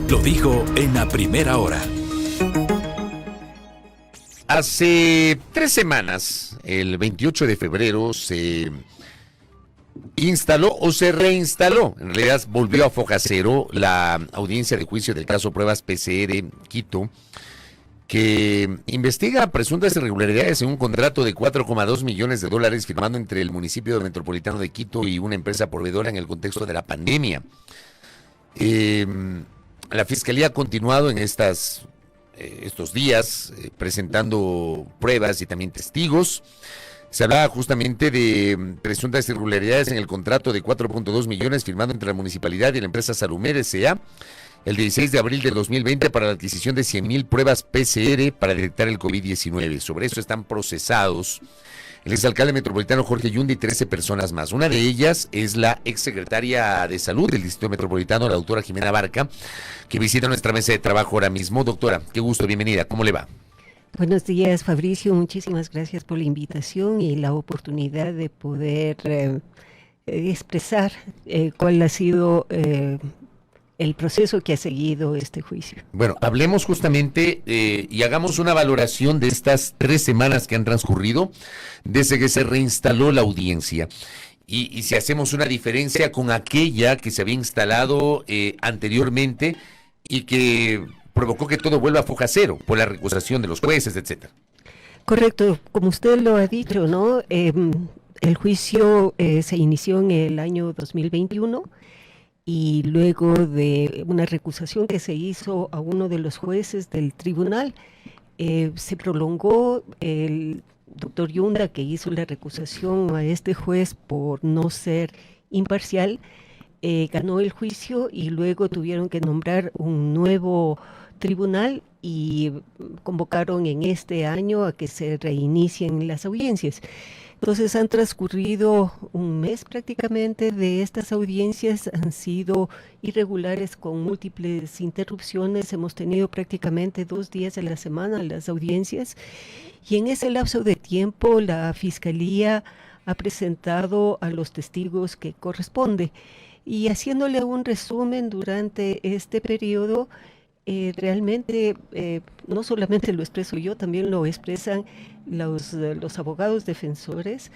lo dijo en la primera hora. Hace 3 semanas, el 28 de febrero, se instaló o se reinstaló, en realidad volvió a foja cero, la audiencia de juicio del caso Pruebas PCR Quito, que investiga presuntas irregularidades en un contrato de $4,2 millones firmado entre el municipio metropolitano de Quito y una empresa proveedora en el contexto de la pandemia. La Fiscalía ha continuado en estos días presentando pruebas y también testigos. Se hablaba justamente de presuntas irregularidades en el contrato de 4.2 millones firmado entre la municipalidad y la empresa Salumed S.A. el 16 de abril de 2020 para la adquisición de 100,000 pruebas PCR para detectar el COVID-19. Sobre eso están procesados el exalcalde metropolitano Jorge Yundi y 13 personas más. Una de ellas es la exsecretaria de Salud del Distrito Metropolitano, la doctora Jimena Barca, que visita nuestra mesa de trabajo ahora mismo. Doctora, qué gusto, bienvenida. ¿Cómo le va? Buenos días, Fabricio. Muchísimas gracias por la invitación y la oportunidad de poder expresar cuál ha sido el proceso que ha seguido este juicio. Bueno, hablemos justamente y hagamos una valoración de estas 3 semanas que han transcurrido desde que se reinstaló la audiencia. Y si hacemos una diferencia con aquella que se había instalado anteriormente y que provocó que todo vuelva a foja cero por la recusación de los jueces, etcétera. Correcto, como usted lo ha dicho, ¿no? El juicio se inició en el año 2021 y luego de una recusación que se hizo a uno de los jueces del tribunal, se prolongó. El doctor Yunda, que hizo la recusación a este juez por no ser imparcial, ganó el juicio y luego tuvieron que nombrar un nuevo tribunal y convocaron en este año a que se reinicien las audiencias. Entonces han transcurrido un mes prácticamente de estas audiencias, han sido irregulares con múltiples interrupciones, hemos tenido prácticamente 2 días a la semana las audiencias y en ese lapso de tiempo la Fiscalía ha presentado a los testigos que corresponde y haciéndole un resumen durante este periodo, realmente no solamente lo expreso yo, también lo expresan los abogados defensores.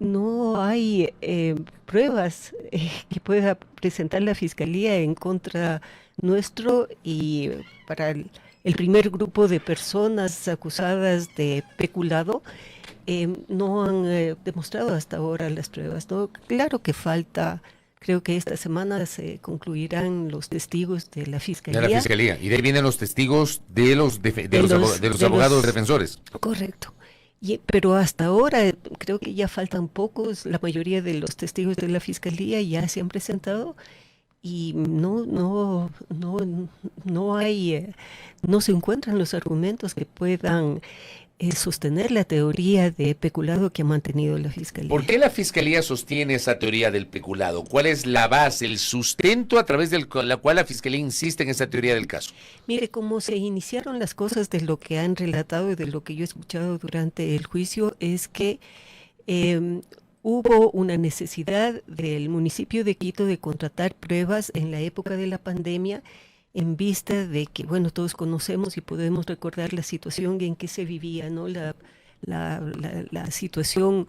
No hay pruebas que pueda presentar la Fiscalía en contra nuestro y para el primer grupo de personas acusadas de peculado. No han demostrado hasta ahora las pruebas, ¿no? Claro que falta. Creo que esta semana se concluirán los testigos de la Fiscalía. De la Fiscalía. Y de ahí vienen los testigos de los abogados defensores. Correcto. Pero hasta ahora creo que ya faltan pocos. La mayoría de los testigos de la Fiscalía ya se han presentado y no se encuentran los argumentos que puedan sostener la teoría de peculado que ha mantenido la Fiscalía. ¿Por qué la Fiscalía sostiene esa teoría del peculado? ¿Cuál es la base, el sustento a través de la cual la Fiscalía insiste en esa teoría del caso? Mire, cómo se iniciaron las cosas de lo que han relatado y de lo que yo he escuchado durante el juicio es que hubo una necesidad del municipio de Quito de contratar pruebas en la época de la pandemia en vista de que, bueno, todos conocemos y podemos recordar la situación en que se vivía, ¿no? La situación,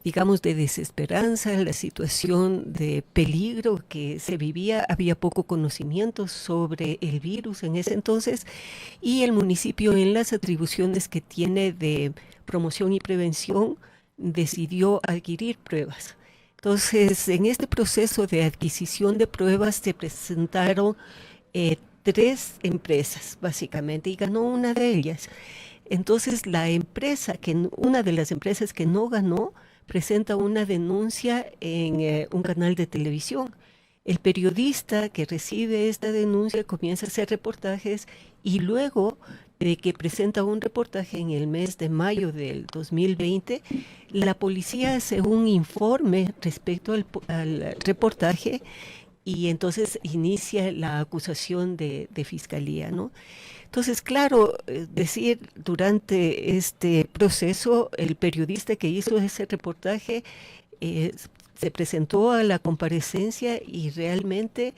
digamos, de desesperanza, la situación de peligro que se vivía, había poco conocimiento sobre el virus en ese entonces y el municipio en las atribuciones que tiene de promoción y prevención decidió adquirir pruebas. Entonces, en este proceso de adquisición de pruebas se presentaron 3 empresas, básicamente, y ganó una de ellas. Entonces, una de las empresas que no ganó, presenta una denuncia en un canal de televisión. El periodista que recibe esta denuncia comienza a hacer reportajes y luego de que presenta un reportaje en el mes de mayo del 2020, la policía hace un informe respecto al reportaje y entonces inicia la acusación de fiscalía, ¿no? Entonces, claro, decir durante este proceso, el periodista que hizo ese reportaje se presentó a la comparecencia y realmente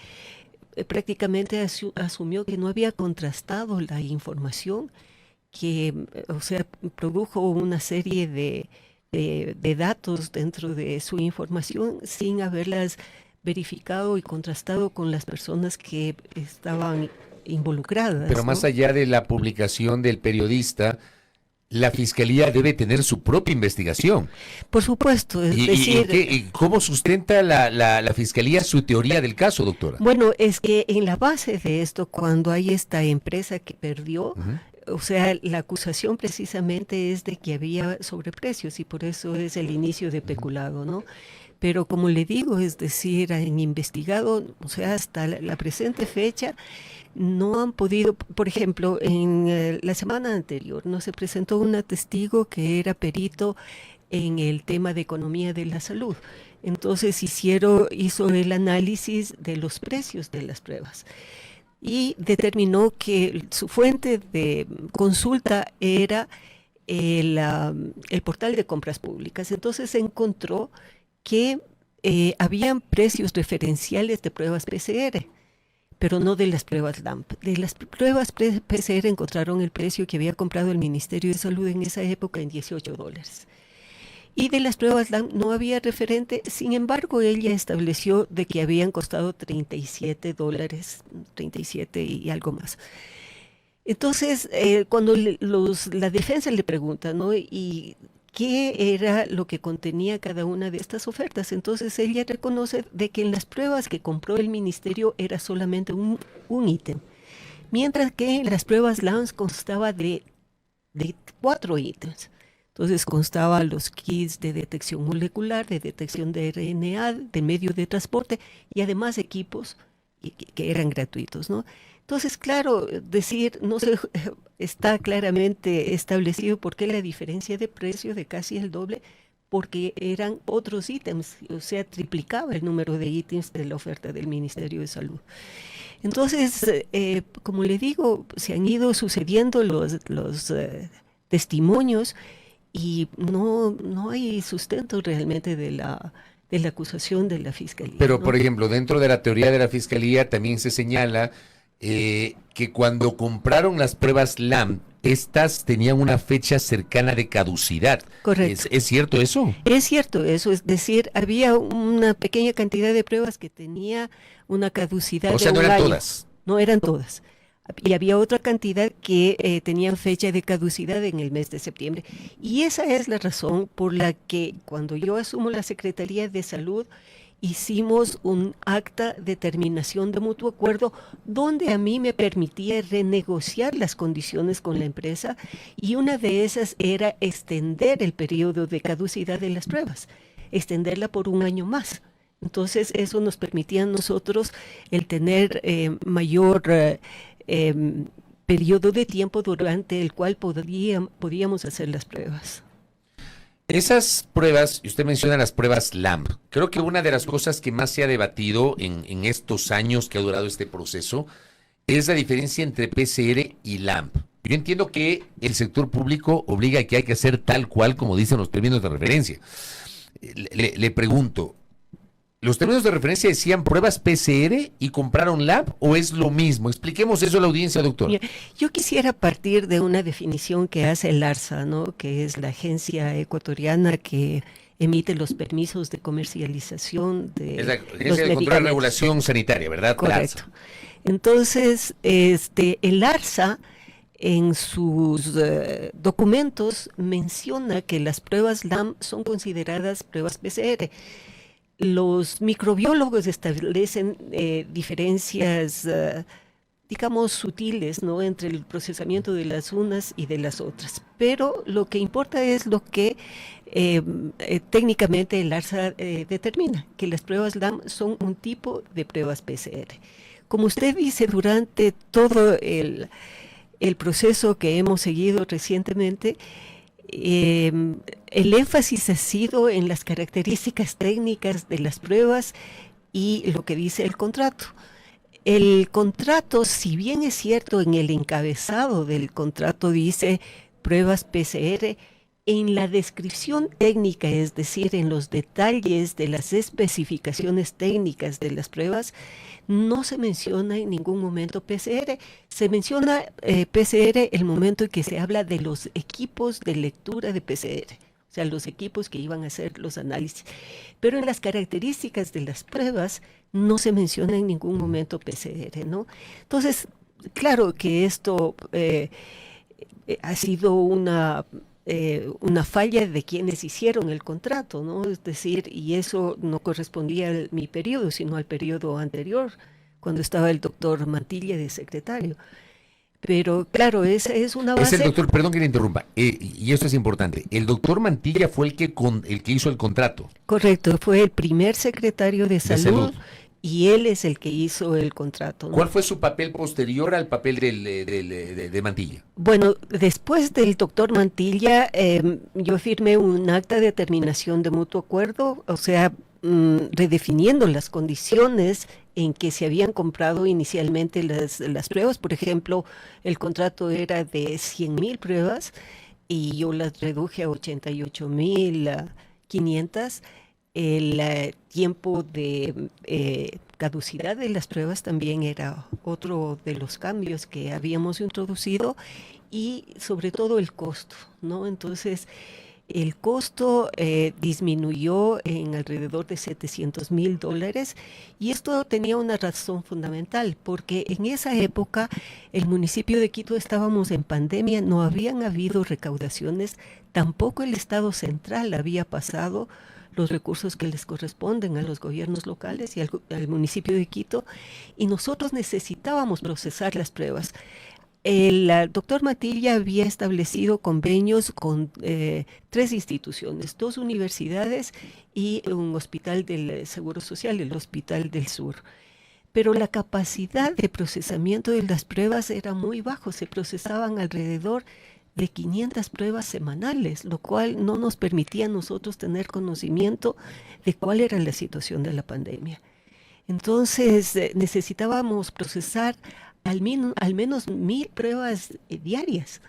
prácticamente asumió que no había contrastado la información, que, o sea, produjo una serie de datos dentro de su información sin haberlas verificado y contrastado con las personas que estaban involucradas. Pero ¿no? más allá de la publicación del periodista, la Fiscalía debe tener su propia investigación. Por supuesto, es decir... ¿Y cómo sustenta la Fiscalía su teoría del caso, doctora? Bueno, es que en la base de esto, cuando hay esta empresa que perdió, o sea, la acusación precisamente es de que había sobreprecios y por eso es el inicio de peculado, ¿no? Pero como le digo, es decir, han investigado, o sea, hasta la presente fecha, no han podido, por ejemplo, en la semana anterior no se presentó una testigo que era perito en el tema de economía de la salud. Entonces hizo el análisis de los precios de las pruebas y determinó que su fuente de consulta era el portal de compras públicas. Entonces encontró que habían precios referenciales de pruebas PCR, pero no de las pruebas LAMP. De las pruebas PCR encontraron el precio que había comprado el Ministerio de Salud en esa época en $18. Y de las pruebas LAMP no había referente, sin embargo ella estableció de que habían costado $37, 37 y algo más. Entonces, cuando la defensa le pregunta, ¿no? ¿Y qué era lo que contenía cada una de estas ofertas? Entonces ella reconoce de que en las pruebas que compró el ministerio era solamente un ítem, mientras que en las pruebas LAMP constaba de 4 ítems. Entonces constaba los kits de detección molecular, de detección de RNA, de medio de transporte y además equipos que eran gratuitos, ¿no? Entonces, claro, no se está claramente establecido por qué la diferencia de precio de casi el doble, porque eran otros ítems, o sea, triplicaba el número de ítems de la oferta del Ministerio de Salud. Entonces, como le digo, se han ido sucediendo los testimonios y no hay sustento realmente de la acusación de la Fiscalía. Pero, ¿no? por ejemplo, dentro de la teoría de la Fiscalía también se señala que cuando compraron las pruebas LAMP, estas tenían una fecha cercana de caducidad. Correcto. ¿Es cierto eso? Es cierto eso, es decir, había una pequeña cantidad de pruebas que tenía una caducidad O sea, de no un eran año. todas. No eran todas. Y había otra cantidad que tenían fecha de caducidad en el mes de septiembre. Y esa es la razón por la que cuando yo asumo la Secretaría de Salud, hicimos un acta de terminación de mutuo acuerdo donde a mí me permitía renegociar las condiciones con la empresa y una de esas era extender el periodo de caducidad de las pruebas, extenderla por un año más. Entonces eso nos permitía a nosotros el tener mayor periodo de tiempo durante el cual podíamos hacer las pruebas. Esas pruebas, y usted menciona las pruebas LAMP, creo que una de las cosas que más se ha debatido en estos años que ha durado este proceso es la diferencia entre PCR y LAMP. Yo entiendo que el sector público obliga a que hay que hacer tal cual como dicen los términos de referencia. Le pregunto, ¿los términos de referencia decían pruebas PCR y compraron LAMP o es lo mismo? Expliquemos eso a la audiencia, doctor. Mira, yo quisiera partir de una definición que hace el ARSA, ¿no? Que es la agencia ecuatoriana que emite los permisos de comercialización de Es la los Agencia de Control y Regulación Sanitaria, ¿verdad? Correcto. Entonces, el ARSA en sus documentos menciona que las pruebas LAMP son consideradas pruebas PCR. Los microbiólogos establecen diferencias, digamos, sutiles, ¿no?, entre el procesamiento de las unas y de las otras. Pero lo que importa es lo que técnicamente el ARSA determina, que las pruebas LAMP son un tipo de pruebas PCR. Como usted dice, durante todo el proceso que hemos seguido recientemente, el énfasis ha sido en las características técnicas de las pruebas y lo que dice el contrato. El contrato, si bien es cierto, en el encabezado del contrato dice pruebas PCR En la descripción técnica, es decir, en los detalles de las especificaciones técnicas de las pruebas, no se menciona en ningún momento PCR. Se menciona PCR el momento en que se habla de los equipos de lectura de PCR, o sea, los equipos que iban a hacer los análisis. Pero en las características de las pruebas no se menciona en ningún momento PCR, ¿no? Entonces, claro que esto ha sido una falla de quienes hicieron el contrato, ¿no? Es decir, y eso no correspondía a mi periodo, sino al periodo anterior, cuando estaba el doctor Mantilla de secretario. Pero claro, esa es una base. Es el doctor, perdón que le interrumpa, y esto es importante, el doctor Mantilla fue el que hizo el contrato. Correcto, fue el primer secretario de salud. Y él es el que hizo el contrato, ¿no? ¿Cuál fue su papel posterior al papel de Mantilla? Bueno, después del doctor Mantilla, yo firmé un acta de terminación de mutuo acuerdo, o sea, redefiniendo las condiciones en que se habían comprado inicialmente las pruebas. Por ejemplo, el contrato era de 100,000 pruebas y yo las reduje a 88,500. El tiempo de caducidad de las pruebas también era otro de los cambios que habíamos introducido, y sobre todo el costo, ¿no? Entonces, el costo disminuyó en alrededor de $700,000, y esto tenía una razón fundamental, porque en esa época el municipio de Quito estábamos en pandemia, no habían habido recaudaciones, tampoco el Estado central había pasado los recursos que les corresponden a los gobiernos locales y al municipio de Quito, y nosotros necesitábamos procesar las pruebas. El doctor Mantilla había establecido convenios con 3 instituciones, 2 universidades y un hospital del Seguro Social, el Hospital del Sur. Pero la capacidad de procesamiento de las pruebas era muy bajo, se procesaban alrededor de 500 pruebas semanales, lo cual no nos permitía a nosotros tener conocimiento de cuál era la situación de la pandemia. Entonces necesitábamos procesar al menos 1,000 pruebas diarias,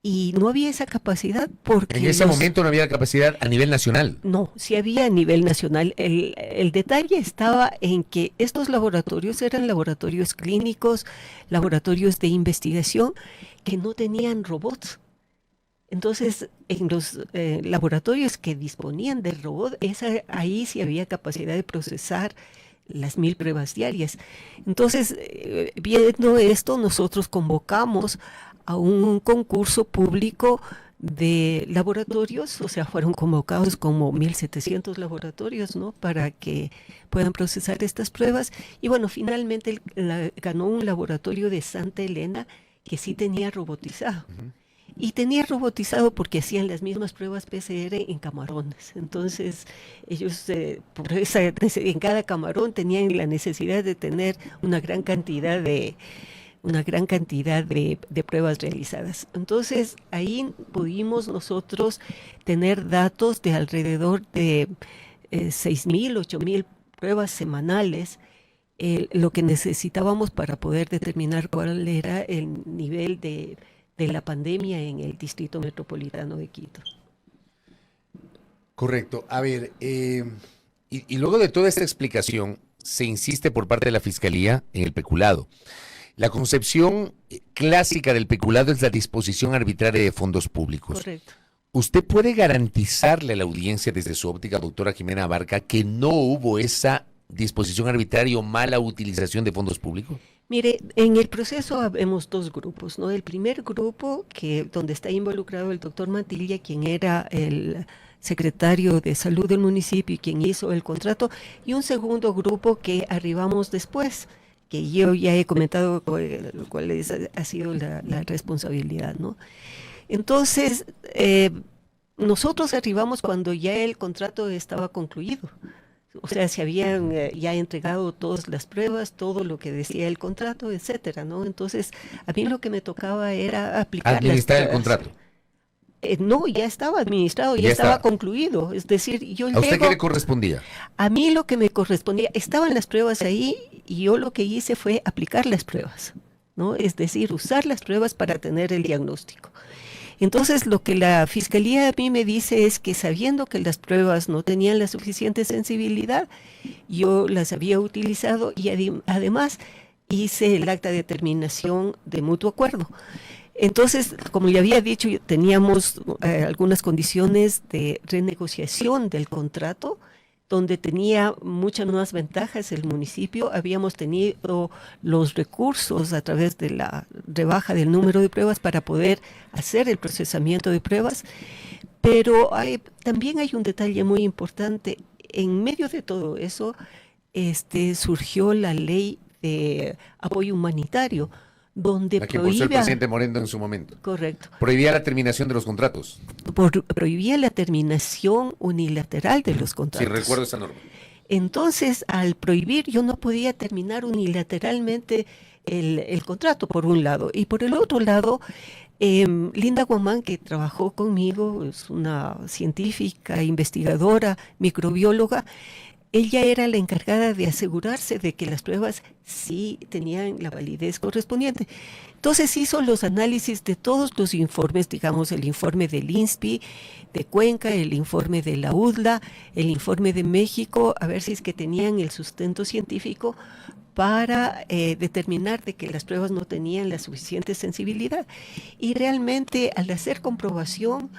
y no había esa capacidad porque... En ese momento no había capacidad a nivel nacional. No, sí había a nivel nacional. El detalle estaba en que estos laboratorios eran laboratorios clínicos, laboratorios de investigación, que no tenían robots. Entonces, en los laboratorios que disponían de robot, ahí sí había capacidad de procesar las 1,000 pruebas diarias. Entonces, viendo esto, nosotros convocamos a un concurso público de laboratorios, o sea, fueron convocados como 1,700 laboratorios, ¿no?, para que puedan procesar estas pruebas. Y bueno, finalmente ganó un laboratorio de Santa Elena que sí tenía robotizado. Y tenía robotizado porque hacían las mismas pruebas PCR en camarones. Entonces, ellos en cada camarón tenían la necesidad de tener una gran cantidad de pruebas realizadas. Entonces, ahí pudimos nosotros tener datos de alrededor de 6,000, 8,000 pruebas semanales, lo que necesitábamos para poder determinar cuál era el nivel de la pandemia en el Distrito Metropolitano de Quito. Correcto. A ver, y luego de toda esta explicación, se insiste por parte de la Fiscalía en el peculado. La concepción clásica del peculado es la disposición arbitraria de fondos públicos. Correcto. ¿Usted puede garantizarle a la audiencia desde su óptica, doctora Jimena Abarca, que no hubo esa disposición arbitraria o mala utilización de fondos públicos? Mire, en el proceso vemos 2 grupos, ¿no? El primer grupo, donde está involucrado el doctor Mantilla, quien era el secretario de salud del municipio y quien hizo el contrato, y un segundo grupo que arribamos después, que yo ya he comentado cuál ha sido la responsabilidad, ¿no? Entonces, nosotros arribamos cuando ya el contrato estaba concluido. O sea, se habían ya entregado todas las pruebas, todo lo que decía el contrato, etcétera, ¿no? Entonces, a mí lo que me tocaba era aplicar administrar el contrato. No, ya estaba administrado, ya estaba concluido. Es decir, ¿A usted qué le correspondía? A mí lo que me correspondía, estaban las pruebas ahí, y yo lo que hice fue aplicar las pruebas, ¿no? Es decir, usar las pruebas para tener el diagnóstico. Entonces, lo que la Fiscalía a mí me dice es que sabiendo que las pruebas no tenían la suficiente sensibilidad, yo las había utilizado y además hice el acta de determinación de mutuo acuerdo. Entonces, como le había dicho, teníamos algunas condiciones de renegociación del contrato, donde tenía muchas más ventajas el municipio. Habíamos tenido los recursos a través de la rebaja del número de pruebas para poder hacer el procesamiento de pruebas, pero también hay un detalle muy importante. En medio de todo eso, surgió la ley de apoyo humanitario, donde La que impulsó el presidente Moreno en su momento. Correcto. Prohibía la terminación de los contratos. Prohibía la terminación unilateral de los contratos. Sí, recuerdo esa norma. Entonces, al prohibir, yo no podía terminar unilateralmente el contrato, por un lado. Y por el otro lado, Linda Guamán, que trabajó conmigo, es una científica, investigadora, microbióloga. Ella era la encargada de asegurarse de que las pruebas sí tenían la validez correspondiente. Entonces hizo los análisis de todos los informes, digamos el informe del INSPI, de Cuenca, el informe de la UDLA, el informe de México, a ver si es que tenían el sustento científico para determinar de que las pruebas no tenían la suficiente sensibilidad. Y realmente al hacer comprobación,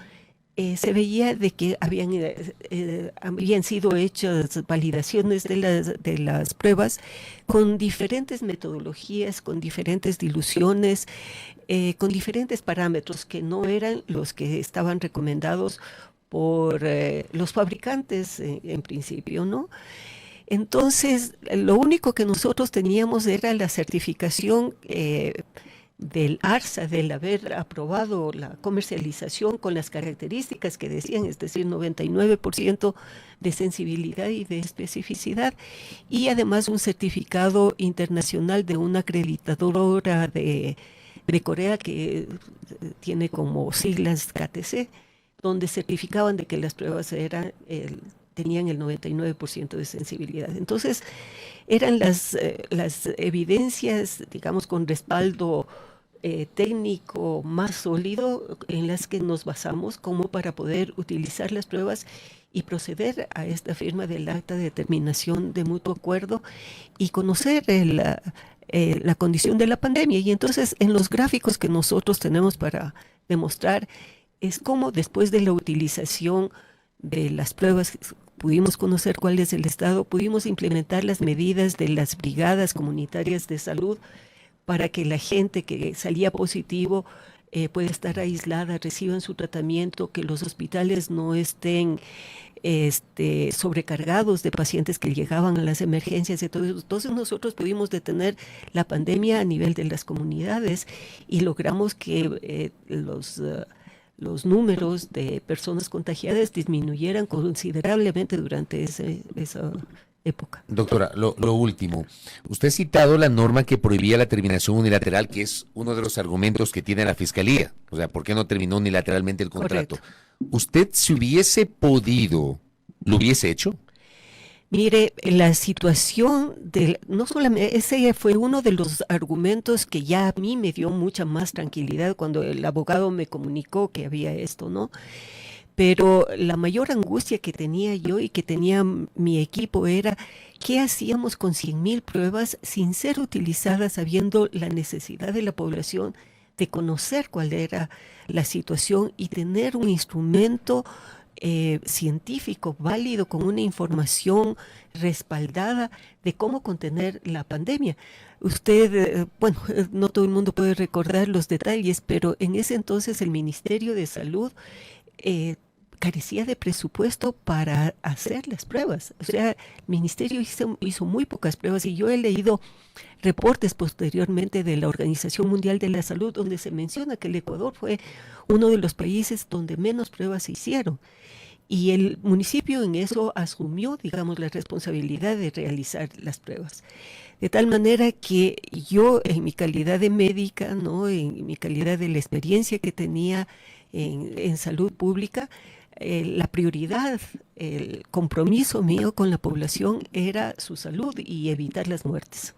se veía de que habían sido hechas validaciones de las pruebas con diferentes metodologías, con diferentes diluciones, con diferentes parámetros que no eran los que estaban recomendados por los fabricantes en principio, ¿no? Entonces, lo único que nosotros teníamos era la certificación del ARSA, del haber aprobado la comercialización con las características que decían, es decir, 99% de sensibilidad y de especificidad, y además un certificado internacional de una acreditadora de Corea que tiene como siglas KTC, donde certificaban de que las pruebas tenían el 99% de sensibilidad. Entonces, eran las evidencias, digamos, con respaldo técnico más sólido en las que nos basamos como para poder utilizar las pruebas y proceder a esta firma del acta de determinación de mutuo acuerdo y conocer la condición de la pandemia. Y entonces, en los gráficos que nosotros tenemos para demostrar, es como después de la utilización de las pruebas pudimos conocer cuál es el estado, pudimos implementar las medidas de las brigadas comunitarias de salud para que la gente que salía positivo pueda estar aislada, reciban su tratamiento, que los hospitales no estén sobrecargados de pacientes que llegaban a las emergencias. Entonces nosotros pudimos detener la pandemia a nivel de las comunidades y logramos que los números de personas contagiadas disminuyeran considerablemente durante esa época. Doctora, lo último. Usted ha citado la norma que prohibía la terminación unilateral, que es uno de los argumentos que tiene la Fiscalía. O sea, ¿por qué no terminó unilateralmente el contrato? Correcto. ¿Usted, si hubiese podido, lo hubiese hecho? Mire, la situación no solamente, ese fue uno de los argumentos que ya a mí me dio mucha más tranquilidad cuando el abogado me comunicó que había esto, ¿no? Pero la mayor angustia que tenía yo y que tenía mi equipo era qué hacíamos con 100,000 pruebas sin ser utilizadas, sabiendo la necesidad de la población de conocer cuál era la situación y tener un instrumento científico válido con una información respaldada de cómo contener la pandemia. Usted, no todo el mundo puede recordar los detalles, pero en ese entonces el Ministerio de Salud carecía de presupuesto para hacer las pruebas. O sea, el ministerio hizo muy pocas pruebas y yo he leído reportes posteriormente de la Organización Mundial de la Salud donde se menciona que el Ecuador fue uno de los países donde menos pruebas se hicieron. Y el municipio en eso asumió, digamos, la responsabilidad de realizar las pruebas. De tal manera que yo, en mi calidad de médica, ¿no?, en mi calidad de la experiencia que tenía en salud pública, la prioridad, el compromiso mío con la población era su salud y evitar las muertes.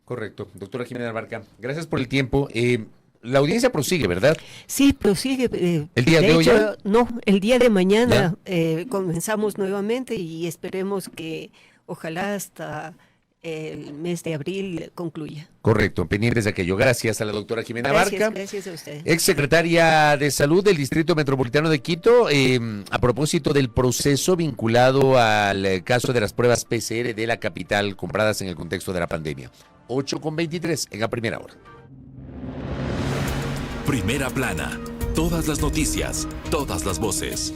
Correcto. Doctora Jimena Abarca, gracias por el tiempo. la audiencia prosigue, ¿verdad? Sí, prosigue. ¿El día de hoy ya? No, el día de mañana comenzamos nuevamente y esperemos que ojalá hasta el mes de abril concluya. Correcto, pendientes de aquello. Gracias a la doctora Jimena Barca. Gracias a usted. Exsecretaria de Salud del Distrito Metropolitano de Quito, a propósito del proceso vinculado al caso de las pruebas PCR de la capital compradas en el contexto de la pandemia. 8:23 en la primera hora. Primera plana. Todas las noticias, todas las voces.